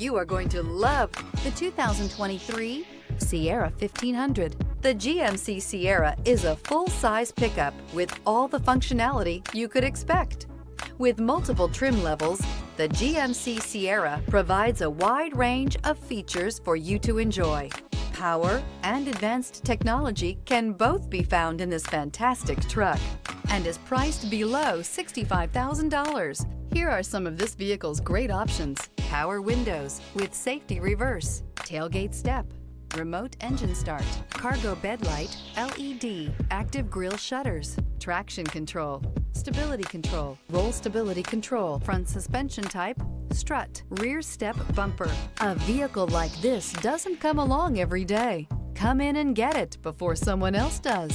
You are going to love the 2023 Sierra 1500. The GMC Sierra is a full-size pickup with all the functionality you could expect. With multiple trim levels, the GMC Sierra provides a wide range of features for you to enjoy. Power and advanced technology can both be found in this fantastic truck and is priced below $65,000. Here are some of this vehicle's great options: power windows with safety reverse, tailgate step, remote engine start, cargo bed light, LED, active grille shutters, traction control, stability control, roll stability control, front suspension type, strut, rear step bumper. A vehicle like this doesn't come along every day. Come in and get it before someone else does.